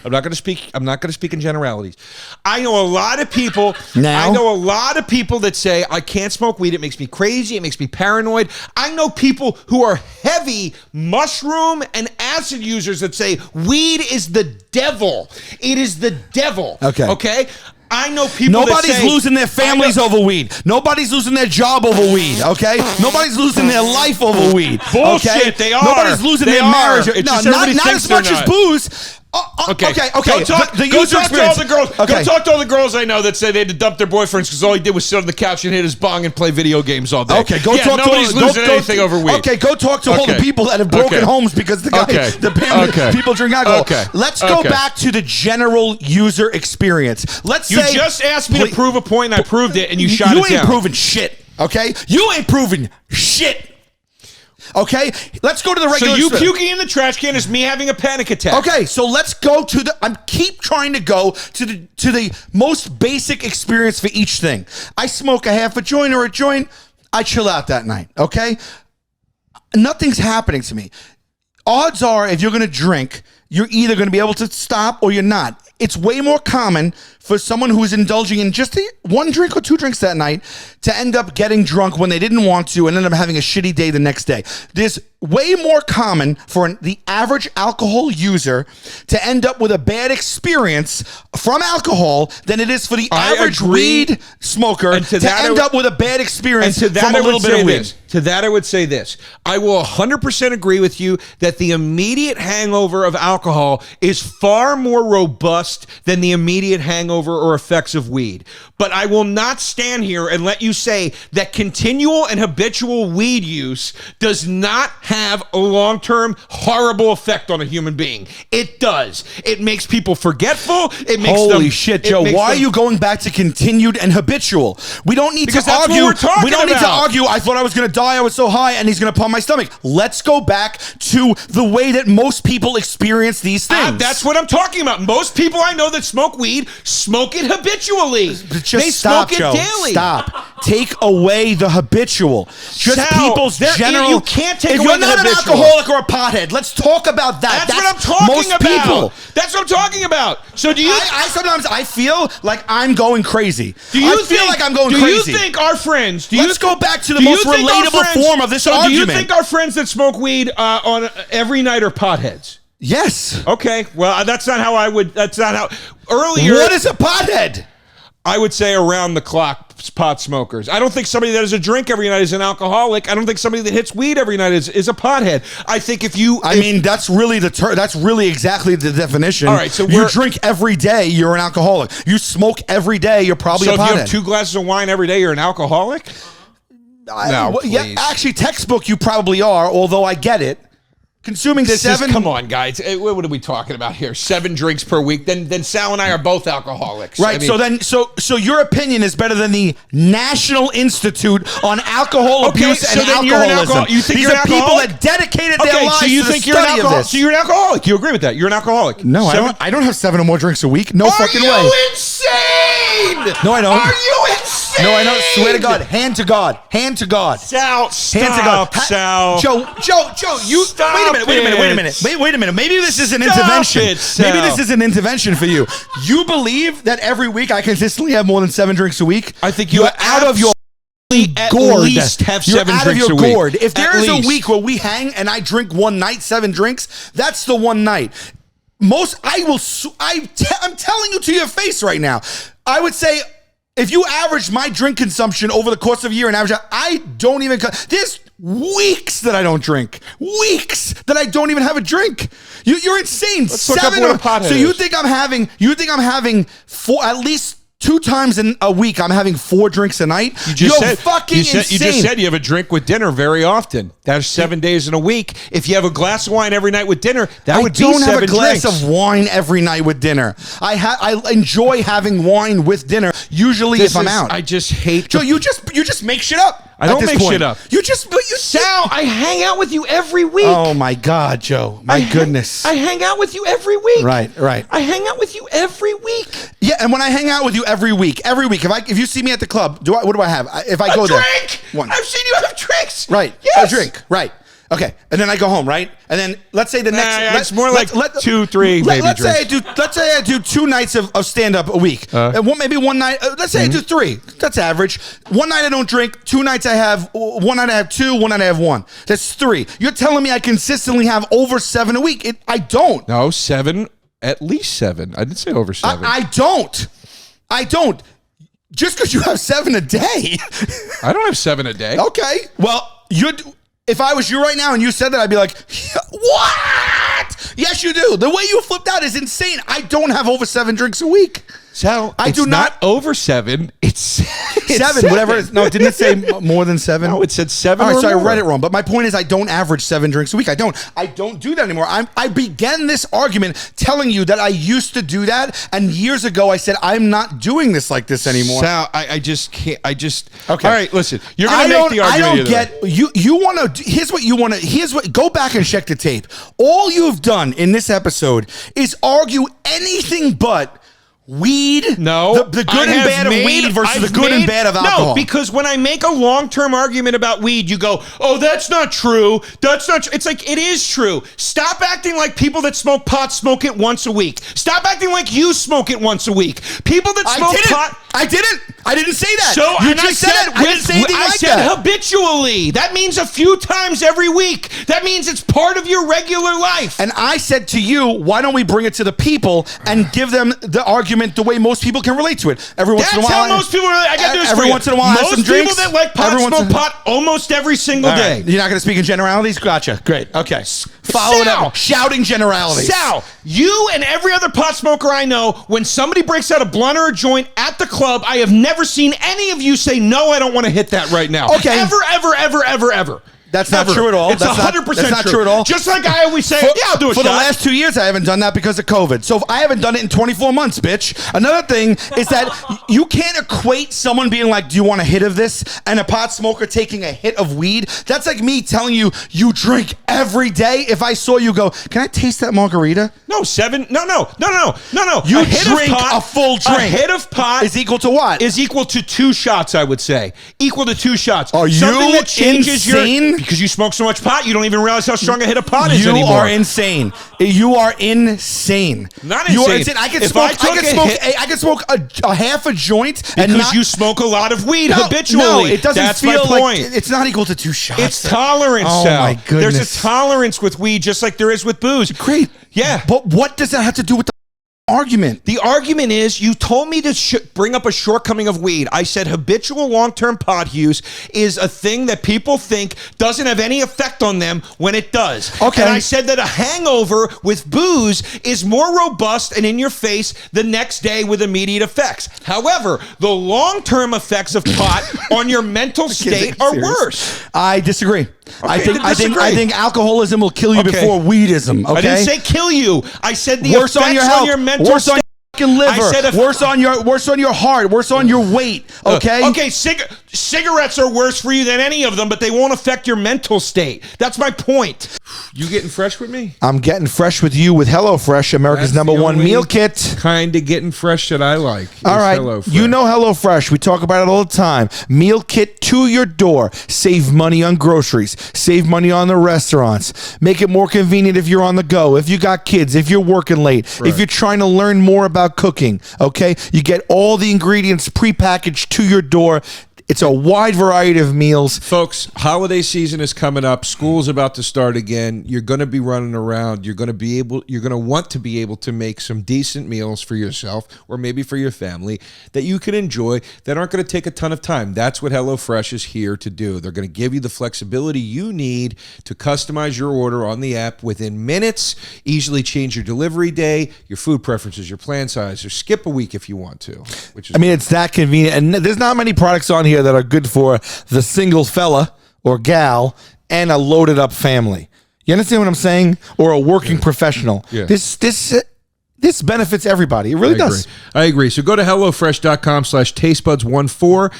I'm not going to speak. I'm not going to speak in generalities. I know a lot of people. Now? I know a lot of people that say I can't smoke weed. It makes me crazy. It makes me paranoid. I know people who are heavy mushroom and acid users that say weed is the devil. It is the devil. Okay. I know people. Nobody's that say, losing their families over weed. Nobody's losing their job over weed. Okay, nobody's losing their life over weed. Bullshit, Okay? they are. Nobody's losing They their are. marriage. It's No, just not everybody thinks as much they're as not. booze. Okay. Go talk, The go user talk to all experience. the girls. Okay. Go talk to all the girls I know that say they had to dump their boyfriends because all he did was sit on the couch and hit his bong and play video games all day. Okay, go Yeah, talk to nobody's losing anything over weed. Okay, go talk to all the Okay. people that have broken Okay. homes because the guy, Okay. the people drink alcohol. Okay. Let's go Okay. back to the general user experience. Let's You say just asked me to prove a point, and I proved it, and you shot you it down. ain't proving shit. Okay, you ain't proving shit. Okay, let's go to the So regular. you puking in the trash can is me having a panic attack. Okay, so let's go to the. I'm keep trying to go to the most basic experience for each thing. I smoke a half a joint or a joint. I chill out that night. Okay, nothing's happening to me. Odds are, if you're going to drink, you're either going to be able to stop or you're not. It's way more common for someone who is indulging in just one drink or two drinks that night to end up getting drunk when they didn't want to and end up having a shitty day the next day. There's way more common for the average alcohol user to end up with a bad experience from alcohol than it is for the I average agree. weed smoker And to that end I- up with a bad experience And to that, from a I little would bit say of weed. this. To that, I would say this. I will 100% agree with you that the immediate hangover of alcohol is far more robust than the immediate hangover or effects of weed. But I will not stand here and let you say that continual and habitual weed use does not have a long-term horrible effect on a human being. It does. It makes people forgetful. It makes them. Holy shit, Joe! it makes Why are them- you going back to continued and habitual? We don't need Because to that's what argue. we're talking We don't need to about. argue. I thought I was going to die. I was so high, and he's going to pump my stomach. Let's go back to the way that most people experience these things. That's what I'm talking about. Most people I know that smoke weed smoke it habitually. Just they stop, smoke Joe. it daily. Stop. Take away the habitual. Just Sal, people's there- general. you can't take if away you're the not an habitual. alcoholic or a pothead, let's talk about that. That's what I'm talking most about. People. That's what I'm talking about. So do you? I sometimes I feel like I'm going crazy. do you I feel like I'm going do crazy. you think our friends? Let's go back to the do you most think our relatable friends- form of this so argument. do you think our friends that smoke weed on every night are potheads? Yes. Okay, well that's not how I would. That's not how. Earlier, What is a pothead? I would say around the clock pot smokers. I don't think somebody that has a drink every night is an alcoholic. I don't think somebody that hits weed every night is a pothead. I think if you, I mean, that's really that's really exactly the definition. All right, so you we're- drink every day, you're an alcoholic. You smoke every day, you're probably so a if pothead. you have 2 glasses of wine every day, you're an alcoholic. No, yeah, please. actually, textbook you probably are. Although I get it. Consuming This seven. is, come on, guys. What are we talking about here? 7 drinks per week. Then Sal and I are both alcoholics. Right. I mean, So your opinion is better than the National Institute on Alcohol Okay, Abuse so and then you're an Alcoholism. alcohol- you think These you're an are people alcoholic? that dedicated their okay, lives so you to the think you're an study of alcoholic? this. So you're an alcoholic. You agree with that? You're an alcoholic. No, I 7 don't have 7 or more drinks a week. No Are fucking you way. insane? No, I don't. Are you insane? No, I don't. Swear to God. Hand to God. Hand to God. Sal, Hand to God. stop, Sal. Joe, you Stop wait a minute. it. Wait a minute. Maybe this is an Stop intervention. it, Sal. Maybe this is an intervention for you. You believe that every week I consistently have more than 7 drinks a week? I think you're you out of your at gourd. least have You're 7 out drinks of your a week. gourd. If there At is a least. week where we hang and I drink one night 7 drinks, that's the one night. I'm telling you to your face right now. I would say if you average my drink consumption over the course of a year and average, I don't even. There's weeks that I don't drink. Weeks that I don't even have a drink. You're insane. Let's look up what a pothead so you is. think I'm having at least 2 times in a week, I'm having 4 drinks a night. You're fucking insane. You just said you have a drink with dinner very often. That's 7 days in a week. If you have a glass of wine every night with dinner, that would be 7 drinks. I don't have a glass of wine every night with dinner. I enjoy having wine with dinner, usually if I'm out. I just hate... Joe, you just make shit up. I don't make shit up. Sal, I hang out with you every week. Oh, my God, Joe. My goodness. I hang out with you every week. Right. I hang out with you every week. Yeah, and when I hang out with you every week, if you see me at the club, what do I have? If I go there, one. I've seen you have drinks. Right. Yes. A drink. Right. Okay. And then I go home. Right. And then let's say the next. It's more like 2, 3. Let's say I do 2 nights of stand up a week. And maybe one night. Let's say I do 3. That's average. One night I don't drink. 2 nights I have. One night I have 2. One night I have 1. That's 3. You're telling me I consistently have over 7 a week? I don't. No, 7. At least 7. I didn't say over 7. I don't. Just because you have 7 a day. I don't have 7 a day. Okay. Well, if I was you right now and you said that, I'd be like, what? Yes, you do. The way you flipped out is insane. I don't have over 7 drinks a week. Sal, I do not over 7. It's 7, whatever. No, didn't it say more than 7? No, it said 7. All right, so I read it wrong. But my point is, I don't average 7 drinks a week. I don't do that anymore. I began this argument telling you that I used to do that, and years ago I said I'm not doing this like this anymore. Sal, I just can't. Okay. All right, listen. You're gonna make the argument. I don't get you want to. Here's what you want to. Here's what. Go back and check the tape. All you've done in this episode is argue anything but weed. No, the good and bad of weed versus the good and bad of alcohol. No, because when I make a long-term argument about weed, you go, "Oh, that's not true. That's not." It's like, it is true. Stop acting like people that smoke pot smoke it once a week. Stop acting like you smoke it once a week. People that smoke pot. I didn't. I didn't say that. So you just said it. I didn't say anything like that. I said habitually. That means a few times every week. That means it's part of your regular life. And I said to you, why don't we bring it to the people and give them the argument the way most people can relate to it? Every once in a while. That's how most people relate. I got to do this every once in a while. Most some drinks. people that like pot smoke pot almost every single day. You're not going to speak in generalities? Gotcha. Great. Okay. Follow it up. Shouting generalities. Sal, you and every other pot smoker I know, when somebody breaks out a blunt or a joint at the club, I have never seen any of you say, no, I don't want to hit that right now. Okay. Ever. That's not true at all. It's 100% true at all. Just like I always say, I'll do a shot. For the last 2 years, I haven't done that because of COVID. So I haven't done it in 24 months, bitch. Another thing is that you can't equate someone being like, do you want a hit of this? And a pot smoker taking a hit of weed. That's like me telling you, you drink every day. If I saw you go, can I taste that margarita? No, 7. No. You drink a full drink. A hit of pot is equal to what? Is equal to 2 shots, I would say. Equal to 2 shots. Are something you that changes insane? Because you smoke so much pot, you don't even realize how strong a hit of pot is anymore. You are insane. You are insane. Not insane. You are insane. I can smoke a half a joint because you smoke a lot of weed habitually. No, it doesn't That's feel my point. Like it's not equal to 2 shots. It's tolerance, oh Sal. My goodness. There's a tolerance with weed just like there is with booze. Great. Yeah. But what does that have to do with the argument? The argument is you told me to bring up a shortcoming of weed. I said habitual long-term pot use is a thing that people think doesn't have any effect on them when it does. Okay. And I said that a hangover with booze is more robust and in your face the next day with immediate effects. However, the long-term effects of pot on your mental state are worse. I disagree. Okay, I think alcoholism will kill you before weedism. Okay? I didn't say kill you. I said the worse effects on your health, on your mental worse state. on your liver, worse on your heart, worse on your weight. Okay. Okay. Cigarettes are worse for you than any of them, but they won't affect your mental state. That's my point. You getting fresh with me? I'm getting fresh with you with HelloFresh, America's #1 meal kit. Kind of getting fresh that I like. All right. HelloFresh. You know HelloFresh. We talk about it all the time. Meal kit to your door. Save money on groceries. Save money on the restaurants. Make it more convenient if you're on the go. If you got kids. If you're working late. Right. If you're trying to learn more about cooking. Okay. You get all the ingredients prepackaged to your door. It's a wide variety of meals. Folks, holiday season is coming up. School's about to start again. You're going to be running around. You're going to want to be able to make some decent meals for yourself or maybe for your family that you can enjoy that aren't going to take a ton of time. That's what HelloFresh is here to do. They're going to give you the flexibility you need to customize your order on the app within minutes, easily change your delivery day, your food preferences, your plan size, or skip a week if you want to. Which is It's that convenient. And there's not many products on here that are good for the single fella or gal and a loaded up family. You understand what I'm saying? Or a working professional. Yeah. This benefits everybody. It really does. I agree. So go to HelloFresh.com/tastebuds14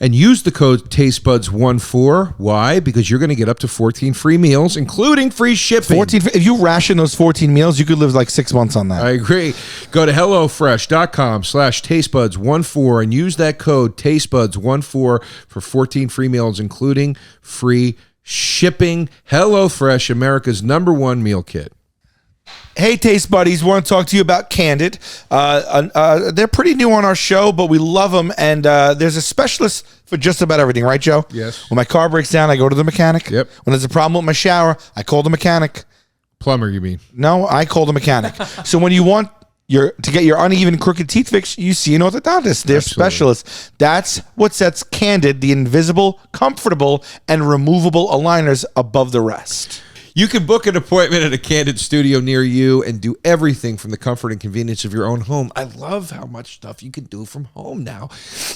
and use the code tastebuds14. Why? Because you're going to get up to 14 free meals, including free shipping. 14. If you ration those 14 meals, you could live like 6 months on that. I agree. Go to HelloFresh.com/tastebuds14 and use that code tastebuds14 for 14 free meals, including free shipping. HelloFresh, America's #1 meal kit. Hey, Taste Buddies, want to talk to you about Candid. They're pretty new on our show, but we love them, and there's a specialist for just about everything, right, Joe? Yes. When my car breaks down, I go to the mechanic. Yep. When there's a problem with my shower, I call the mechanic. Plumber, you mean? No, I call the mechanic. So when you want to get your uneven, crooked teeth fixed, you see an orthodontist. They're specialists. That's what sets Candid, the invisible, comfortable, and removable aligners above the rest. You can book an appointment at a Candid studio near you and do everything from the comfort and convenience of your own home. I love how much stuff you can do from home now.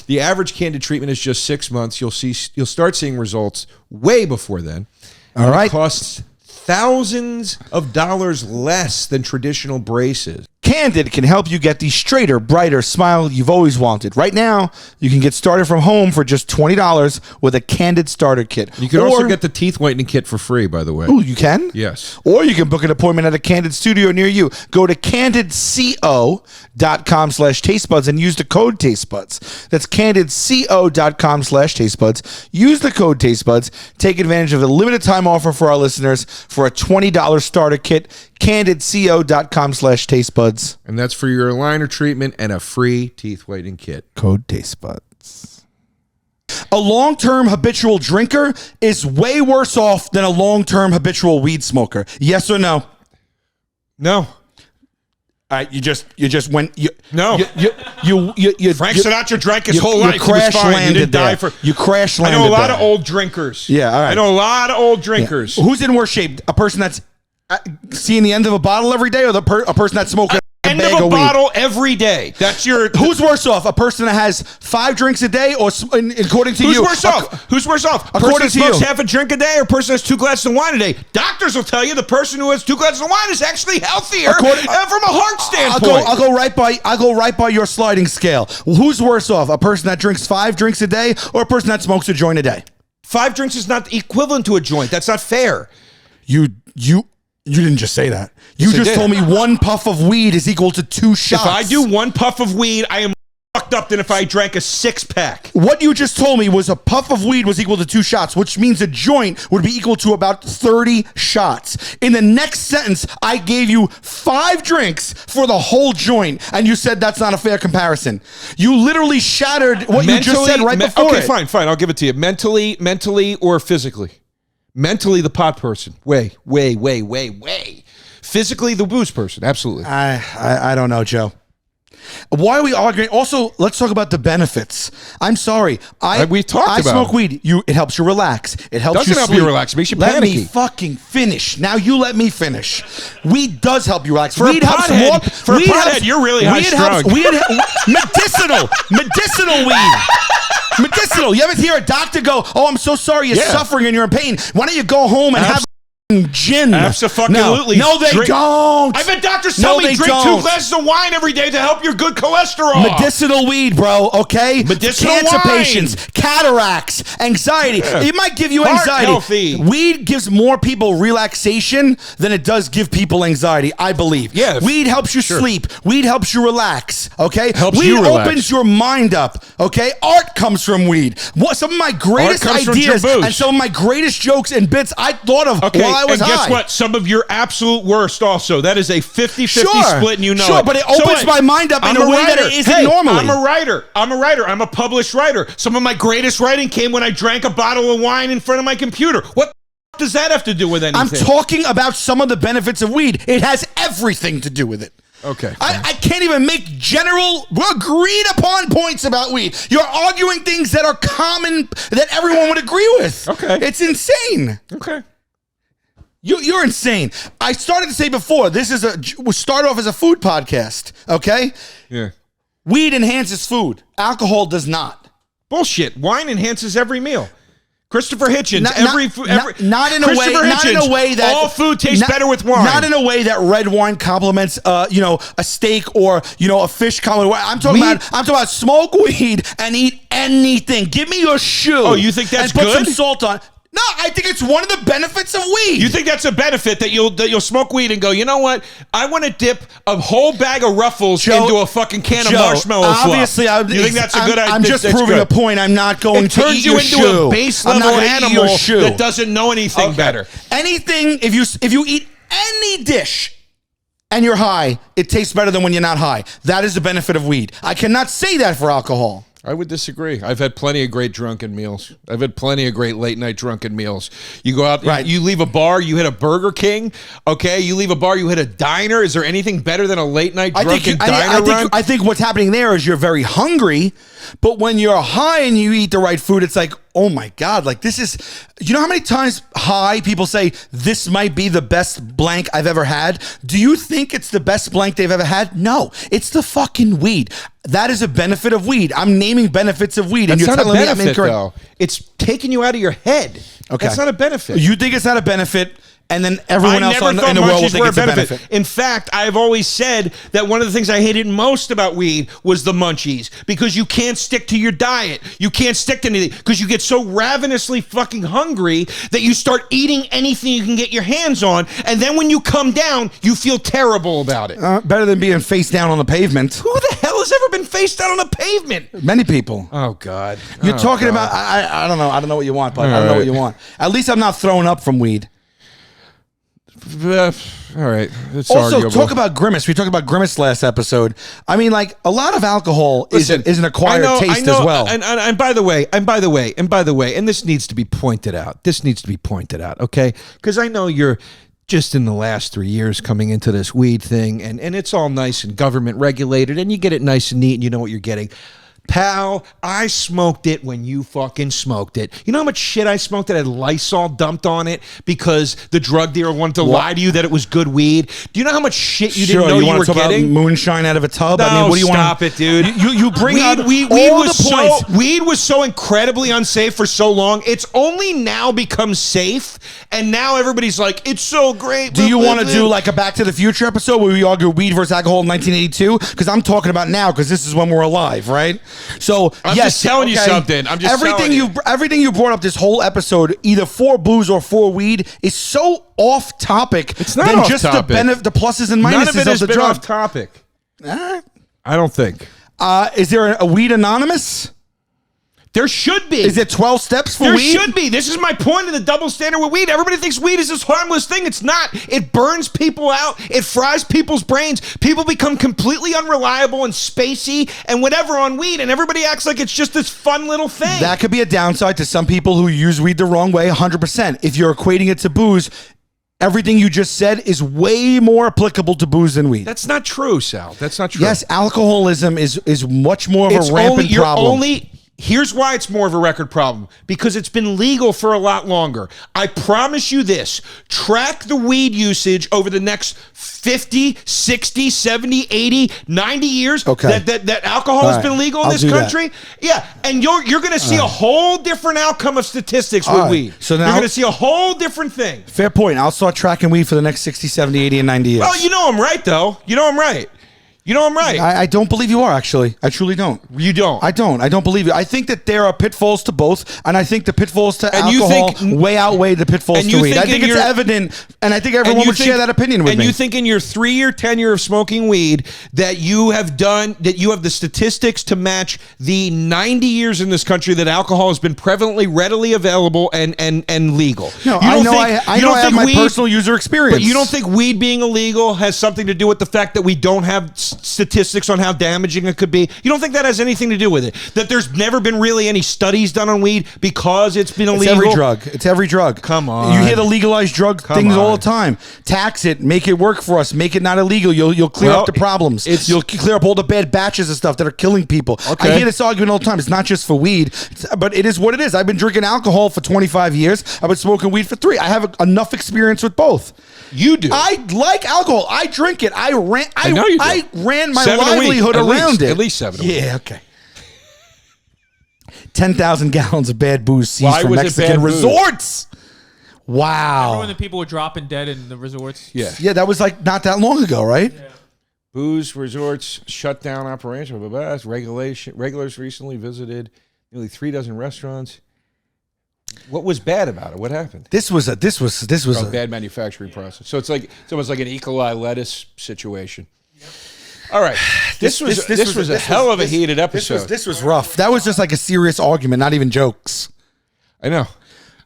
The average Candid treatment is just 6 months. You'll start seeing results way before then. All right. It costs thousands of dollars less than traditional braces. Candid can help you get the straighter, brighter smile you've always wanted. Right now, you can get started from home for just $20 with a Candid starter kit. You can also get the teeth whitening kit for free, by the way. Oh, you can? Yes. Or you can book an appointment at a Candid studio near you. Go to candidco.com/tastebuds and use the code tastebuds. That's candidco.com/tastebuds. Use the code tastebuds. Take advantage of the limited time offer for our listeners for a $20 starter kit. candidco.com/tastebuds. And that's for your aligner treatment and a free teeth whitening kit. Code tastebuds. A long-term habitual drinker is way worse off than a long-term habitual weed smoker. Yes or no? No. All right, you just went. No. Frank Sinatra drank his whole life. Crash landed there. You crash landed. I know a lot of old drinkers. Yeah, all right. I know a lot of old drinkers. Yeah. Who's in worse shape? A person that's seeing the end of a bottle every day, or a person that's smoking end of a bottle every day? That's your. Who's worse off? A person that has 5 drinks a day, or according to you? Who's worse off? Who's worse off? A person that smokes half a drink a day, or a person that has 2 glasses of wine a day? Doctors will tell you the person who has 2 glasses of wine is actually healthier from a heart standpoint. I'll go right by your sliding scale. Who's worse off? A person that drinks 5 drinks a day, or a person that smokes a joint a day? 5 drinks is not equivalent to a joint. That's not fair. You didn't just say that. You just told me 1 puff of weed is equal to 2 shots. If I do 1 puff of weed, I am fucked up than if I drank a 6-pack. What you just told me was a puff of weed was equal to 2 shots, which means a joint would be equal to about 30 shots. In the next sentence, I gave you 5 drinks for the whole joint, and you said that's not a fair comparison. You literally shattered what you just said right before. Okay, fine. I'll give it to you. Mentally or physically. Mentally, the pot person. Way. Physically, the booze person. Absolutely. I don't know, Joe. Why are we arguing? Also, let's talk about the benefits. I'm sorry. We've talked about smoke weed. It helps you relax. It helps you sleep. Doesn't help you relax. It makes you panicky. Let me fucking finish. Now you let me finish. Weed does help you relax. For a pothead, you're really high strung. Medicinal weed. Medicinal. You ever hear a doctor go, "Oh, I'm so sorry you're suffering and you're in pain. Why don't you go home and have gin?" Absolutely. No, they don't. I've had doctors tell me drink 2 glasses of wine every day to help your good cholesterol. Medicinal weed, bro, okay? Medicinal Cancer wine. Patients, cataracts, anxiety. Yeah. It might give you anxiety. Healthy. Weed gives more people relaxation than it does give people anxiety, I believe. Yeah. Weed helps you sleep. Weed helps you relax, okay? Weed opens your mind up, okay? Art comes from weed. Some of my greatest ideas and some of my greatest jokes and bits I thought of while I was and high. guess what? Some of your absolute worst also. That is a 50-50 split, and you know Sure, it. but it opens my mind up in a way that it isn't normally. I'm a writer. I'm a published writer. Some of my greatest writing came when I drank a bottle of wine in front of my computer. What does that have to do with anything? I'm talking about some of the benefits of weed. It has everything to do with it. Okay. I can't even make general agreed upon points about weed. You're arguing things that are common that everyone would agree with. Okay. It's insane. Okay. You're insane. I started to say before, we'll start off as a food podcast, okay? Yeah. Weed enhances food. Alcohol does not. Bullshit. Wine enhances every meal. Christopher Hitchens, not in a way that all food tastes better with wine. Not in a way that red wine complements, a steak or a fish complement. I'm talking about smoke weed and eat anything. Give me your shoe. Oh, you think that's and put good? some salt on. No, I think it's one of the benefits of weed. You think that's a benefit that you'll smoke weed and go, you know what? I want to dip a whole bag of Ruffles into a fucking can of marshmallow obviously, fluff. You think that's a good idea? I'm just proving a point. I'm not going to eat your shoe. It turns you into a base level animal that doesn't know anything better. Anything, if you eat any dish and you're high, it tastes better than when you're not high. That is the benefit of weed. I cannot say that for alcohol. I would disagree. I've had plenty of great drunken meals. I've had plenty of great late night drunken meals. You go out, right. You leave a bar, you hit a Burger King. Okay, you leave a bar, you hit a diner. Is there anything better than a late night drunken diner run? I think what's happening there is you're very hungry, but when you're high and you eat the right food, it's like, oh my God, like this is, you know how many times high people say, this might be the best blank I've ever had? Do you think it's the best blank they've ever had? No, it's the fucking weed. That is a benefit of weed. I'm naming benefits of weed, and you're telling me I'm incorrect. Though. It's taking you out of your head. Okay. That's not a benefit. You think it's not a benefit, and then everyone else in the world will think it's a benefit. In fact, I've always said that one of the things I hated most about weed was the munchies, because you can't stick to your diet. You can't stick to anything because you get so ravenously fucking hungry that you start eating anything you can get your hands on, and then when you come down, you feel terrible about it. Better than being face down on the pavement. Who the hell has ever been face down on a pavement? Many people. Oh God. You're talking about. I don't know. I don't know what you want, but I don't know what you want. At least I'm not throwing up from weed. All right. It's also, arguable. talk about Grimace. We talked about Grimace last episode. I mean, like a lot of alcohol is an acquired taste as well. And by the way, and this needs to be pointed out. Okay, because I know you're just in the last 3 years coming into this weed thing, and it's all nice and government regulated, and you get it nice and neat, and you know what you're getting. Pal, I smoked it when you fucking smoked it. You know how much shit I smoked that had Lysol dumped on it because the drug dealer wanted to lie to you that it was good weed? Do you know how much shit you didn't know you were getting? About moonshine out of a tub? No, I mean, what do you stop it, dude. You bring out weed all was the points. Weed was so incredibly unsafe for so long. It's only now become safe, and now everybody's like, it's so great. Do you want to do like a Back to the Future episode where we argue weed versus alcohol in 1982? Because I'm talking about now, because this is when we're alive, right? So I'm just telling you something. I'm just everything you brought up this whole episode, either for booze or for weed, is so off topic. It's not off topic. The pluses and minuses None of it has the been drug. off topic. I don't think. Is there a weed anonymous? There should be. Is it 12 steps for weed? There should be. This is my point of the double standard with weed. Everybody thinks weed is this harmless thing. It's not. It burns people out. It fries people's brains. People become completely unreliable and spacey and whatever on weed, and everybody acts like it's just this fun little thing. That could be a downside to some people who use weed the wrong way, 100%. If you're equating it to booze, everything you just said is way more applicable to booze than weed. That's not true, Sal. That's not true. Yes, alcoholism is much more of a rampant problem. Here's why it's more of a record problem. Because it's been legal for a lot longer. I promise you this. Track the weed usage over the next 50, 60, 70, 80, 90 years that alcohol has been legal in this country. Yeah, and you're going to see a whole different outcome of statistics with weed. So now, you're going to see a whole different thing. Fair point. I'll start tracking weed for the next 60, 70, 80, and 90 years. Well, you know I'm right, though. You know I'm right. You know I'm right. I don't believe you are, actually. I truly don't. You don't. I don't believe you. I think that there are pitfalls to both, and I think the pitfalls to And you alcohol think- way outweigh the pitfalls and to you weed. I think think in it's your- evident, and I think everyone would share that opinion with and me. you think in your 3-year tenure of smoking weed that you have the statistics to match the 90 years in this country that alcohol has been prevalently, readily available and legal. No, You I don't know. think- I you know. don't I have think my weed- personal user experience. But you don't think weed being illegal has something to do with the fact that we don't have statistics on how damaging it could be? You don't think that has anything to do with it? That there's never been really any studies done on weed because it's been illegal? It's every drug. It's every drug. Come on. You hear the legalized drug things all on. the time. Tax it. Make it work for us. Make it not illegal. You'll clear Well, up the problems. it's- You'll clear up all the bad batches of stuff that are killing people. Okay. I hear this argument all the time. It's not just for weed, but it is what it is. I've been drinking alcohol for 25 years. I've been smoking weed for 3. I have enough experience with both. You do. I like alcohol. I drink it. I know you do. I ran my 7 a week, livelihood at around least, it. at least 7 a week. Yeah, okay. 10,000 gallons of bad booze seized Why from was it Mexican bad booze? resorts. Remember Wow. when the people were dropping dead in the resorts? Yeah. Yeah, that was like not that long ago, right? Booze resorts shut down operation. Blah, blah, blah. Regulars recently visited nearly 3 dozen restaurants. What was bad about it? What happened? This was a Bad manufacturing process. So it's almost like an E. coli lettuce situation. All right. This was a hell of a heated episode. This was rough. That was just like a serious argument, not even jokes. I know.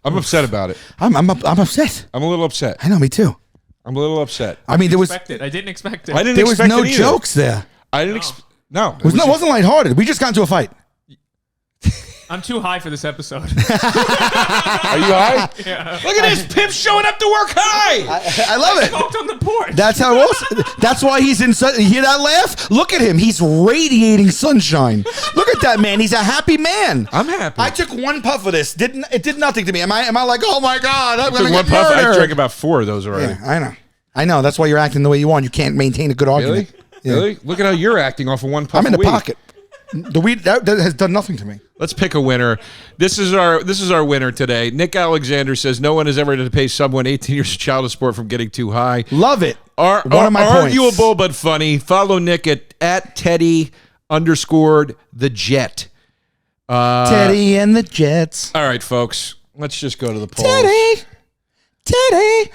I'm upset about it. I'm upset. I'm a little upset. I know, me too. I'm a little upset. I mean, there was I didn't expect it. I didn't there was expect no it either. jokes there. I didn't expect. No. It wasn't lighthearted. We just got into a fight. I'm too high for this episode. Are you high? Yeah. Look at this pimp showing up to work high. I love it. Smoked on the porch. That's how it was. That's why he's in. You hear that laugh? Look at him. He's radiating sunshine. Look at that man. He's a happy man. I'm happy. I took one puff of this. It did nothing to me. Am I like, oh my god, I'm gonna Took get one puff. I murdered. drank about 4 of those already. Yeah, I know. That's why you're acting the way you want. You can't maintain a good Really? argument. Yeah. Really? Look at how you're acting off of one puff. I'm in of the weed. pocket. The weed that has done nothing to me. Let's pick a winner. This is our winner today. Nick Alexander says no one has ever had to pay someone 18 years of child support from getting too high. Love it. One of my points. arguable but funny. Follow Nick at Teddy_the Jet. Teddy and the Jets. All right, folks. Let's just go to the polls. Teddy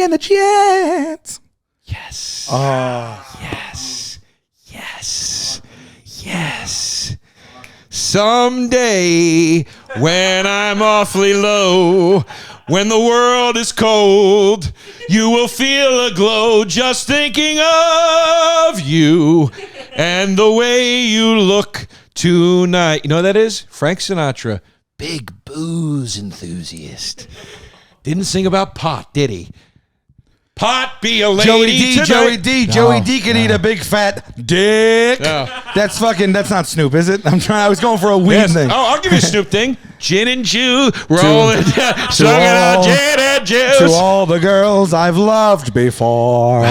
and the Jets. Yes. Oh. Yes. Someday, when I'm awfully low, when the world is cold, you will feel a glow just thinking of you and the way you look tonight. You know what that is? Frank Sinatra, big booze enthusiast. Didn't sing about pot, did he? Pot be a lady Joey tonight. D can eat a big fat dick. No. That's not Snoop, is it? I was going for a weed Yes. thing. Oh, I'll give you a Snoop thing. Gin and Jew, rolling down, sucking all- on gin and juice. To all the girls I've loved before.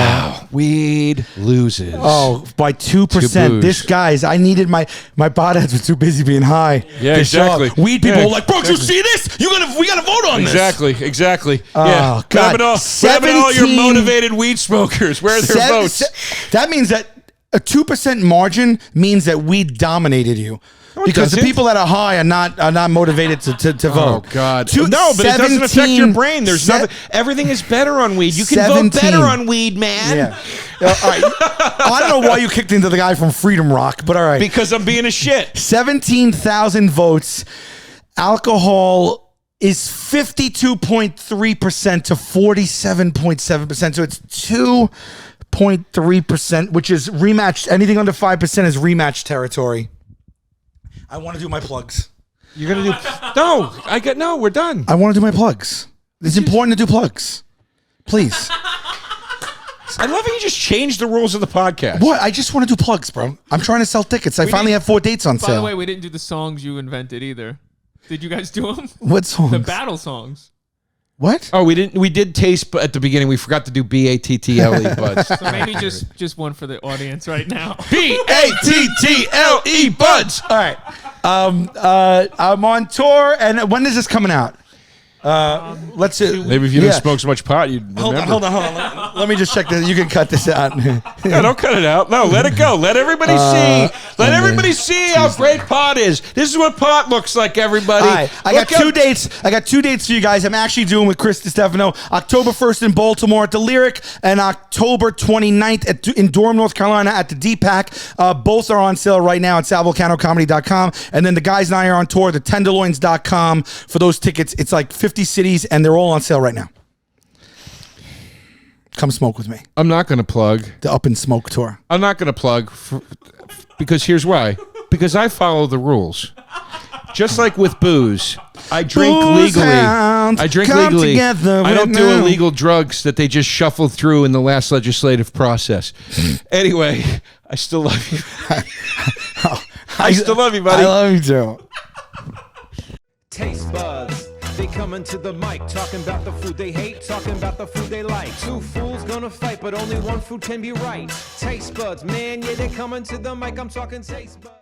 Weed loses. Oh, by 2%. booze. This guy's. I needed my botheads were too busy being high. Yeah, to show up. exactly. Weed people Yeah, were like, bro, did you see this? We gotta vote on this. Exactly. Oh, Yeah. God. Grab it all your 17 motivated weed smokers. Where are their votes? That means that a 2% margin means that we dominated you. it Because the doesn't. people that are high are not motivated to vote. Oh God! Two- No, but it doesn't affect your 17 brain. There's se- nothing. Everything is better on weed. You can 17. vote better on weed, man. Yeah. All right. I don't know why you kicked into the guy from Freedom Rock, but all right. Because I'm being a shit. 17,000 votes. Alcohol is 52.3% to 47.7%. So it's 2.3%, which is rematched. Anything under 5% is rematch territory. I want to do my plugs. You're gonna do no. We're done. I want to do my plugs. It's important to do plugs. Please. I love how you just changed the rules of the podcast. What? I just want to do plugs, bro. I'm trying to sell tickets. I finally have 4 dates on By sale. the way, we didn't do the songs you invented either. Did you guys do them? What songs? The battle songs. What? Oh, we didn't. We did taste at the beginning. We forgot to do BATTLE buds. So maybe just one for the audience right now. BATTLE buds. All right. I'm on tour, and when is this coming out? Let's see. Maybe if you didn't smoke so much pot, you'd remember. Hold on. Let me just check this. You can cut this out. Yeah, don't cut it out. No, let it go. Let everybody see. Let everybody see how great pot is. This is what pot looks like, everybody. All right, I got 2 dates. I got 2 dates for you guys. I'm actually doing with Chris DiStefano. October 1st in Baltimore at the Lyric, and October 29th in Durham, North Carolina at the DPAC. Both are on sale right now at salvulcanocomedy.com. And then the guys and I are on tour, the tenderloins.com for those tickets. It's like 50 cities, and they're all on sale right now. Come smoke with me. I'm not going to plug. The Up in Smoke tour. I'm not going to plug because here's why. Because I follow the rules. Just like with booze, I drink legally. I drink legally. I don't do illegal drugs that they just shuffled through in the last legislative process. Anyway, I still love you. I still love you, buddy. I love you too. Taste buds. They coming to the mic, talking about the food they hate, talking about the food they like. Two fools gonna fight, but only one food can be right. Taste buds, man, yeah, they coming to the mic. I'm talking taste buds.